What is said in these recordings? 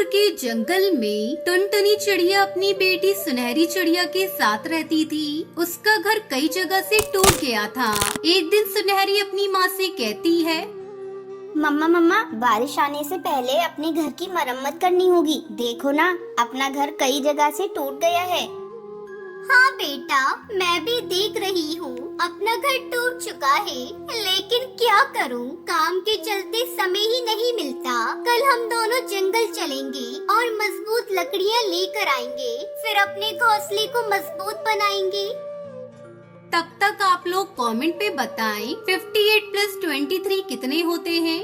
के जंगल में टुनटुनी चिड़िया अपनी बेटी सुनहरी चिड़िया के साथ रहती थी। उसका घर कई जगह से टूट गया था। एक दिन सुनहरी अपनी माँ से कहती है, मम्मा मम्मा, बारिश आने से पहले अपने घर की मरम्मत करनी होगी। देखो ना, अपना घर कई जगह से टूट गया है। हाँ बेटा, मैं भी देख रही हूँ, अपना घर टूट चुका है, लेकिन क्या करूँ, काम के चलते समय ही नहीं मिलता। कल हम दोनों जंगल चलेंगे और मजबूत लकड़ियाँ लेकर आएंगे, फिर अपने घोंसले को मजबूत बनाएंगे। तब तक आप लोग कमेंट पे बताएं 58 + 23 कितने होते हैं।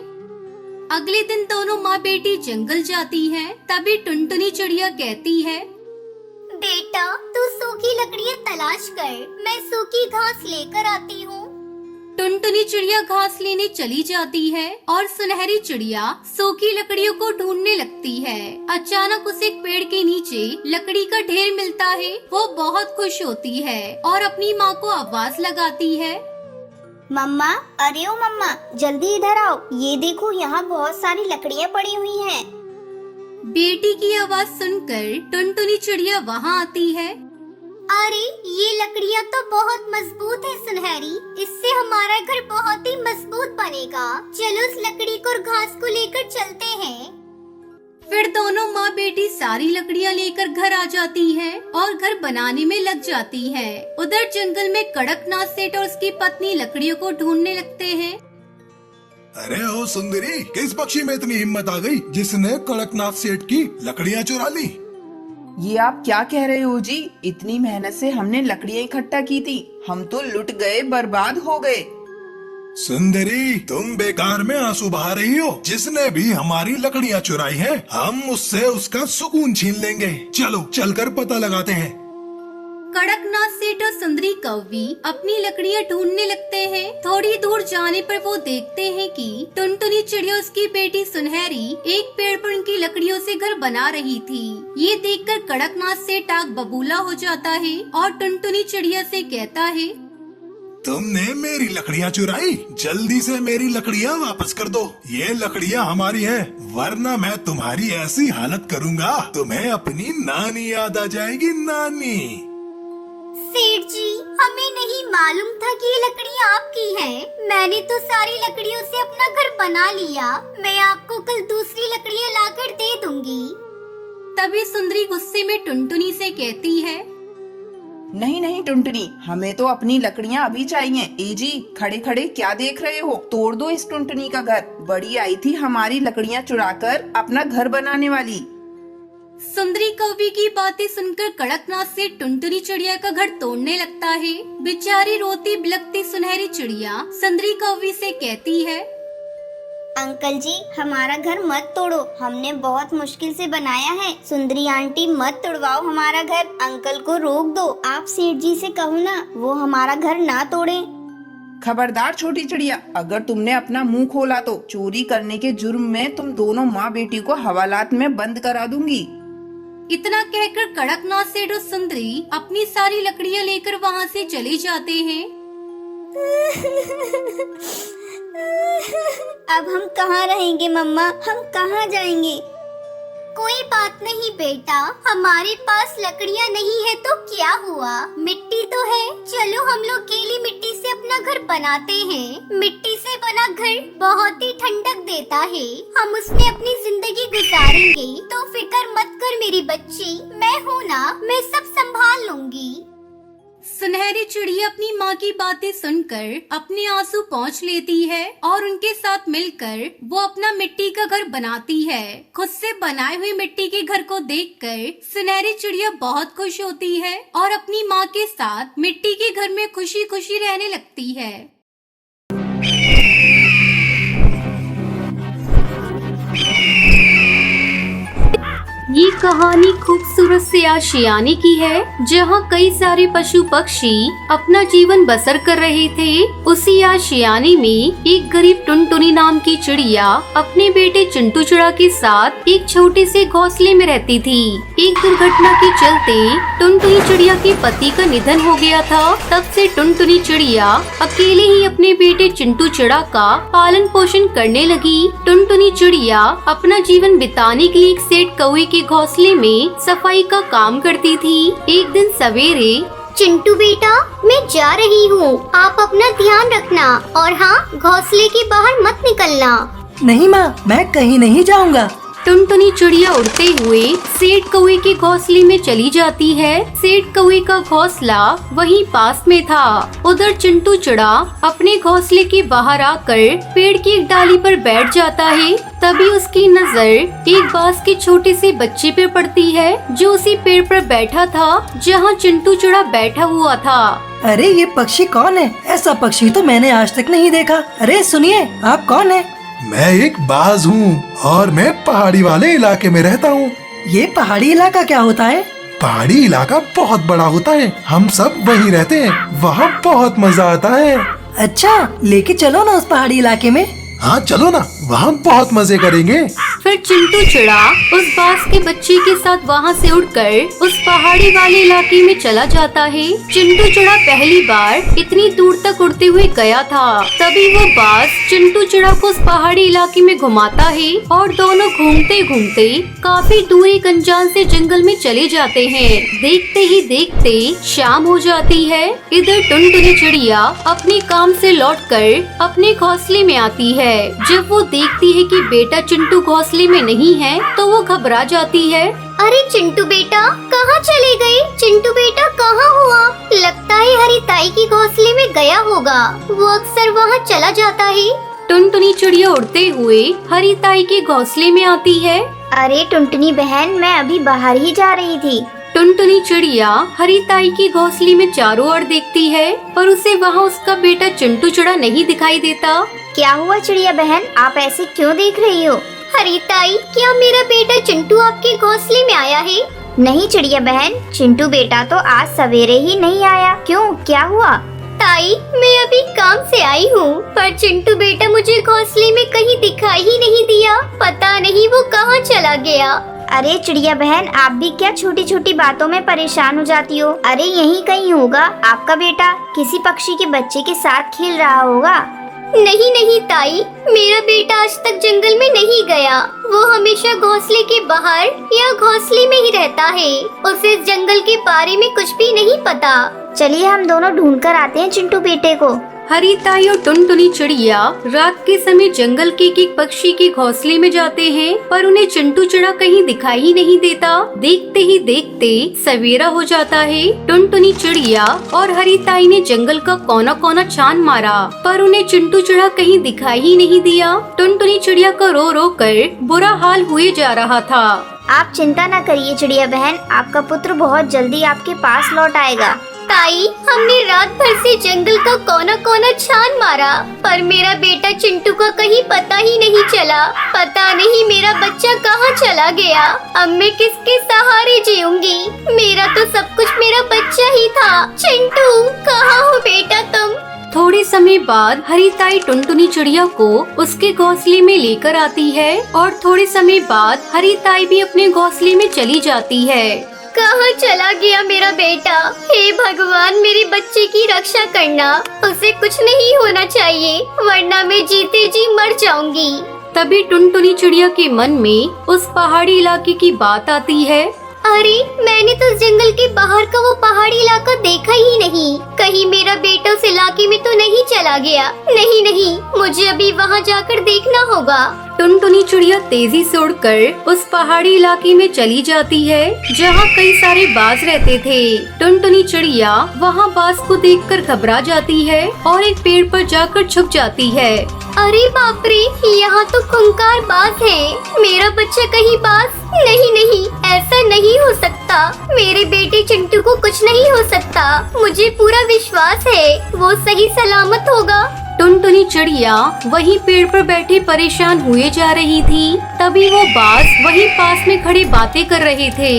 अगले दिन दोनों माँ बेटी जंगल जाती हैं। तभी टुनटुनी चिड़िया कहती है, बेटा तू सूखी लकड़ियाँ तलाश कर, मैं सूखी घास लेकर आती हूँ। टुनटुनी चिड़िया घास लेने चली जाती है और सुनहरी चिड़िया सूखी लकड़ियों को ढूंढने लगती है। अचानक उसे एक पेड़ के नीचे लकड़ी का ढेर मिलता है। वो बहुत खुश होती है और अपनी माँ को आवाज लगाती है, मम्मा, अरे ओ मम्मा, जल्दी इधर आओ। ये देखो, यहाँ बहुत सारी लकड़ियाँ पड़ी हुई हैं। बेटी की आवाज सुनकर टुनटुनी चिड़िया वहाँ आती है। अरे ये लकड़ियाँ तो बहुत मजबूत है सुनहरी, इससे हमारा घर बहुत ही मजबूत बनेगा। चलो उस लकड़ी को और घास को लेकर चलते हैं। फिर दोनों माँ बेटी सारी लकड़ियाँ लेकर घर आ जाती हैं और घर बनाने में लग जाती हैं। उधर जंगल में कड़कनाथ सेठ और उसकी पत्नी लकड़ियों को ढूंढने लगते हैं। अरे ओ सुंदरी, किस पक्षी में इतनी हिम्मत आ गई जिसने कड़कनाथ सेठ की लकड़ियाँ चुरा ली? ये आप क्या कह रहे हो जी? इतनी मेहनत से हमने लकड़ियाँ इकट्ठा की थी, हम तो लुट गए, बर्बाद हो गए। सुंदरी, तुम बेकार में आंसू बहा रही हो। जिसने भी हमारी लकड़ियाँ चुराई हैं, हम उससे उसका सुकून छीन लेंगे। चलो चलकर पता लगाते हैं। कड़कनाथ सेठ और सुंदरी कौवी अपनी लकड़ियाँ ढूंढने लगते हैं। थोड़ी दूर जाने पर वो देखते हैं कि टुनटुनी चिड़िया उसकी बेटी सुनहरी एक पेड़ पर उनकी लकड़ियों से घर बना रही थी। ये देखकर कड़कनाथ सेठ आग बबूला हो जाता है और टुनटुनी चिड़िया से कहता है, तुमने मेरी लकड़ियाँ चुराई, जल्दी से मेरी लकड़ियाँ वापस कर दो। ये लकड़ियाँ हमारी हैं, वरना मैं तुम्हारी ऐसी हालत करूँगा, तुम्हें अपनी नानी याद आ जाएगी। नानी। सेठ जी, हमें नहीं मालूम था कि ये लकड़ियाँ आपकी हैं। मैंने तो सारी लकड़ियों से अपना घर बना लिया। मैं आपको कल दूसरी लकड़ियाँ लाकर दे दूंगी। तभी सुंदरी गुस्से में टुनटुनी से कहती है, नहीं नहीं टुनटुनी, हमें तो अपनी लकड़ियाँ अभी चाहिए। ए जी, खड़े खड़े क्या देख रहे हो? तोड़ दो इस टुनटुनी का घर। बड़ी आई थी हमारी लकड़ियाँ चुराकर अपना घर बनाने वाली। सुंदरी कौवी की बातें सुनकर कड़कनाथ से टुनटुनी चिड़िया का घर तोड़ने लगता है। बेचारी रोती बिलखती सुनहरी चिड़िया सुंदरी कौवी से कहती है, अंकल जी, हमारा घर मत तोड़ो, हमने बहुत मुश्किल से बनाया है। सुंदरी आंटी, मत तोड़वाओ हमारा घर, अंकल को रोक दो। आप सेठ जी से कहो ना, वो हमारा घर ना तोड़े। खबरदार छोटी चिड़िया, अगर तुमने अपना मुंह खोला तो चोरी करने के जुर्म में तुम दोनों माँ बेटी को हवालात में बंद करा दूंगी। इतना कहकर कड़कनाथ सेठ और सुंदरी अपनी सारी लकड़ियाँ लेकर वहाँ से चले जाते हैं। अब हम कहाँ रहेंगे मम्मा, हम कहाँ जाएंगे? कोई बात नहीं बेटा, हमारे पास लकड़ियाँ नहीं है तो क्या हुआ, मिट्टी तो है। चलो हम लोग गीली मिट्टी से अपना घर बनाते हैं। मिट्टी से बना घर बहुत ही ठंडक देता है, हम उसमें अपनी जिंदगी गुजारेंगे। तो फिक्र मत कर मेरी बच्ची, मैं हूँ ना, मैं सब संभाल लूंगी। सुनहरी चिड़िया अपनी माँ की बातें सुनकर अपने आंसू पोंछ लेती है और उनके साथ मिलकर वो अपना मिट्टी का घर बनाती है। खुद से बनाए हुए मिट्टी के घर को देखकर सुनहरी चिड़िया बहुत खुश होती है और अपनी माँ के साथ मिट्टी के घर में खुशी खुशी रहने लगती है। ये कहानी खूबसूरत से आशियाने की है, जहाँ कई सारे पशु पक्षी अपना जीवन बसर कर रहे थे। उसी आशियाने में एक गरीब टुनटुनी नाम की चिड़िया अपने बेटे चिंटू चिड़ा के साथ एक छोटे से घोंसले में रहती थी। एक दुर्घटना के चलते टुनटुनी चिड़िया के पति का निधन हो गया था। तब से टुनटुनी चिड़िया अकेले ही अपने बेटे चिंटू चिड़ा का पालन पोषण करने लगी। टुनटुनी चिड़िया अपना जीवन बिताने के लिए एक सेठ कौवे के घोंसले में सफाई का काम करती थी। एक दिन सवेरे, चिंटू बेटा, मैं जा रही हूँ, आप अपना ध्यान रखना और हाँ, घोंसले के बाहर मत निकलना। नहीं माँ, मैं कहीं नहीं जाऊँगा। टुनटुनी चिड़िया उड़ते हुए सेठ कौवे के घोंसले में चली जाती है। सेठ कौवे का घोंसला वहीं पास में था। उधर चिंटू चिड़ा अपने घोंसले के बाहर आकर पेड़ की एक डाली पर बैठ जाता है। तभी उसकी नजर एक बांस के छोटे से बच्चे पर पड़ती है, जो उसी पेड़ पर बैठा था जहाँ चिंटू चिड़ा बैठा हुआ था। अरे ये पक्षी कौन है? ऐसा पक्षी तो मैंने आज तक नहीं देखा। अरे सुनिए, आप कौन है? मैं एक बाज हूँ और मैं पहाड़ी वाले इलाके में रहता हूँ। ये पहाड़ी इलाका क्या होता है? पहाड़ी इलाका बहुत बड़ा होता है, हम सब वहीं रहते हैं, वहाँ बहुत मजा आता है। अच्छा, लेके चलो ना उस पहाड़ी इलाके में। हाँ चलो ना, वहाँ बहुत मजे करेंगे। फिर चिंटू चिड़ा उस बांस के बच्चे के साथ वहाँ से उड़कर उस पहाड़ी वाले इलाके में चला जाता है। चिंटू चिड़ा पहली बार इतनी दूर तक उड़ते हुए गया था। तभी वो बांस चिंटू चिड़ा को उस पहाड़ी इलाके में घुमाता है और दोनों घूमते घूमते काफी दूर एक अनजान से जंगल में चले जाते हैं। देखते ही देखते शाम हो जाती है। इधर टुनटुनी चिड़िया अपने काम से लौटकर अपने घोंसले में आती है। जब वो देखती है कि बेटा चिंटू घोंसले में नहीं है, तो वो घबरा जाती है। अरे चिंटू बेटा, कहाँ चले गए? चिंटू बेटा कहाँ हुआ? लगता है हरी ताई की घोंसले में गया होगा, वो अक्सर वहाँ चला जाता है। टुनटुनी चिड़िया उड़ते हुए हरी ताई के घोंसले में आती है। अरे टुनटुनी बहन, मैं अभी बाहर ही जा रही थी। टुनटुनी चिड़िया हरी ताई की घोंसले में चारों ओर देखती है, पर उसे वहाँ उसका बेटा चिंटू चिड़ा नहीं दिखाई देता। क्या हुआ चिड़िया बहन, आप ऐसे क्यों देख रही हो? हरी ताई, क्या मेरा बेटा चिंटू आपके घोंसले में आया है? नहीं चिड़िया बहन, चिंटू बेटा तो आज सवेरे ही नहीं आया। क्यों, क्या हुआ? ताई, मैं अभी काम से आई हूँ, पर चिंटू बेटा मुझे घोंसले में कहीं दिखाई ही नहीं दिया। पता नहीं वो कहाँ चला गया। अरे चिड़िया बहन, आप भी क्या छोटी छोटी बातों में परेशान हो जाती हो? अरे यहीं कहीं होगा आपका बेटा, किसी पक्षी के बच्चे के साथ खेल रहा होगा। नहीं नहीं ताई, मेरा बेटा आज तक जंगल में नहीं गया। वो हमेशा घोंसले के बाहर या घोंसले में ही रहता है। उसे इस जंगल के बारे में कुछ भी नहीं पता। चलिए हम दोनों ढूंढ कर आते हैं चिंटू बेटे को। हरी ताई और टुनटुनी चिड़िया रात के समय जंगल के एक पक्षी के घोंसले में जाते हैं, पर उन्हें चिंटू चिड़ा कहीं दिखाई ही नहीं देता। देखते ही देखते सवेरा हो जाता है। टुनटुनी चिड़िया और हरी ताई ने जंगल का कोना कोना छान मारा, पर उन्हें चिंटू चिड़ा कहीं दिखाई ही नहीं दिया। टुनटुनी चिड़िया का रो रो कर बुरा हाल हुए जा रहा था। आप चिंता न करिए चिड़िया बहन, आपका पुत्र बहुत जल्दी आपके पास लौट आएगा। ताई, हमने रात भर से जंगल का कोना कोना छान मारा, पर मेरा बेटा चिंटू का कहीं पता ही नहीं चला। पता नहीं मेरा बच्चा कहाँ चला गया। अब मैं किसके सहारे जीऊंगी? मेरा तो सब कुछ मेरा बच्चा ही था। चिंटू, कहाँ हो बेटा तुम? थोड़े समय बाद हरी ताई टुनटुनी चिड़िया को उसके घोंसले में लेकर आती है और थोड़े समय बाद हरी ताई भी अपने घोंसले में चली जाती है। कहाँ चला गया मेरा बेटा? हे भगवान, मेरे बच्चे की रक्षा करना। उसे कुछ नहीं होना चाहिए, वरना मैं जीते जी मर जाऊंगी। तभी टुनटुनी चिड़िया के मन में उस पहाड़ी इलाके की बात आती है। अरे, मैंने तो इस जंगल के बाहर का वो पहाड़ी इलाका देखा ही नहीं। कहीं मेरा बेटा उस इलाके में तो नहीं चला गया? नहीं नहीं, मुझे अभी वहाँ जाकर देखना होगा। टुनटुनी चिड़िया तेजी से उड़कर उस पहाड़ी इलाके में चली जाती है, जहाँ कई सारे बाज रहते थे। टुनटुनी चिड़िया वहाँ बाज को देखकर घबरा जाती है और एक पेड़ पर जाकर छुप जाती है। अरे बाप रे, यहाँ तो खूंखार बाज है। मेरा बच्चा कहीं बाज? नहीं नहीं, ऐसा नहीं हो सकता। मेरे बेटे चिंटू को कुछ नहीं हो सकता। मुझे पूरा विश्वास है वो सही सलामत होगा। टुनटुनी चिड़िया वहीं पेड़ पर बैठी परेशान हुए जा रही थी। तभी वो बाज वहीं पास में खड़े बातें कर रहे थे।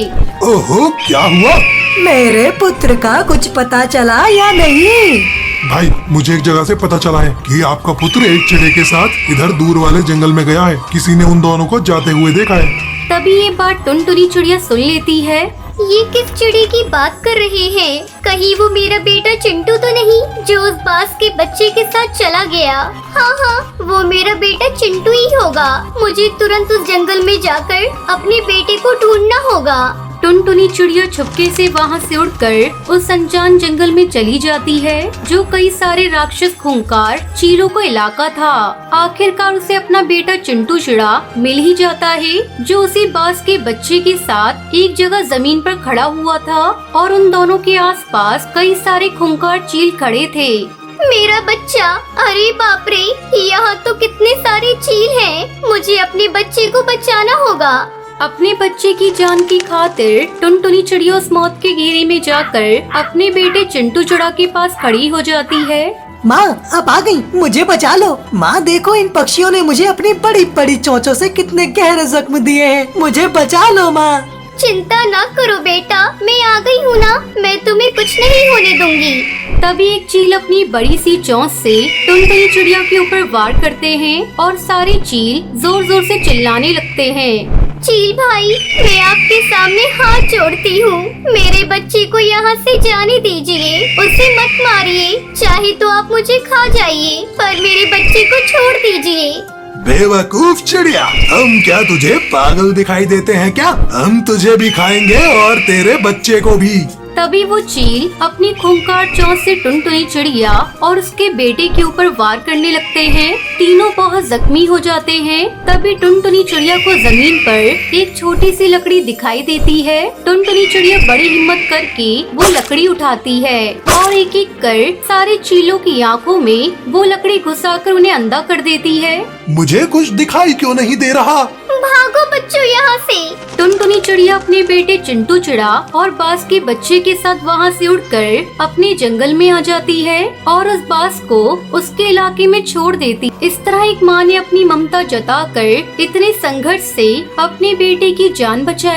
ओहो, क्या हुआ? मेरे पुत्र का कुछ पता चला या नहीं? भाई, मुझे एक जगह से पता चला है कि आपका पुत्र एक चिड़े के साथ इधर दूर वाले जंगल में गया है। किसी ने उन दोनों को जाते हुए देखा है। तभी ये बात टुनटुनी चिड़िया सुन लेती है। ये किस चिड़ी की बात कर रहे हैं? कहीं वो मेरा बेटा चिंटू तो नहीं जो उस बाज के बच्चे के साथ चला गया? हाँ, वो मेरा बेटा चिंटू ही होगा। मुझे तुरंत उस जंगल में जाकर अपने बेटे को ढूंढना होगा। टुनटुनी चिड़िया चुपके से वहाँ से उड़कर उस अनजान जंगल में चली जाती है, जो कई सारे राक्षस खूंखार चीलों का इलाका था। आखिरकार उसे अपना बेटा चिंटू चिड़ा मिल ही जाता है, जो उसी बाज के बच्चे के साथ एक जगह जमीन पर खड़ा हुआ था और उन दोनों के आसपास कई सारे खूंखार चील खड़े थे। मेरा बच्चा! अरे बाप रे, यहाँ तो कितने सारे चील हैं। मुझे अपने बच्चे को बचाना होगा। अपने बच्चे की जान की खातिर टुनटुनी चिड़िया उस मौत के घेरे में जाकर अपने बेटे चिंटू चिड़ा के पास खड़ी हो जाती है। माँ, अब आ गई, मुझे बचा लो। माँ देखो, इन पक्षियों ने मुझे अपनी बड़ी बड़ी चोंचों से कितने गहरे जख्म दिए हैं। मुझे बचा लो माँ। चिंता ना करो बेटा, मैं आ गई हूँ ना। मैं तुम्हें कुछ नहीं होने दूंगी। तभी एक चील अपनी बड़ी सी चोंच से टुनटुनी चिड़िया के ऊपर वार करते हैं और सारे चील जोर जोर से चिल्लाने लगते हैं। चील भाई, मैं आपके सामने हाथ जोड़ती हूँ। मेरे बच्चे को यहाँ से जाने दीजिए। उसे मत मारिए। चाहे तो आप मुझे खा जाइए, पर मेरे बच्चे को छोड़ दीजिए। बेवकूफ चिड़िया, हम क्या तुझे पागल दिखाई देते हैं क्या? हम तुझे भी खाएंगे और तेरे बच्चे को भी। तभी वो चील अपनी खूंखार चोंच से टुनटुनी चिड़िया और उसके बेटे के ऊपर वार करने लगते हैं। तीनों बहुत जख्मी हो जाते हैं। तभी टुनटुनी चिड़िया को जमीन पर एक छोटी सी लकड़ी दिखाई देती है। टुनटुनी चिड़िया बड़ी हिम्मत करके वो लकड़ी उठाती है और एक एक कर सारे चीलों की आंखों में वो लकड़ी घुसाकर उन्हें अंधा कर देती है। मुझे कुछ दिखाई क्यों नहीं दे रहा? भागो बच्चों यहाँ से। टुनटुनी चिड़िया अपने बेटे चिंटू चिड़ा और बाज के बच्चे के साथ वहाँ से उड़कर अपने जंगल में आ जाती है और उस बाज को उसके इलाके में छोड़ देती। इस तरह एक माँ ने अपनी ममता जताकर इतने संघर्ष से अपने बेटे की जान बचाई।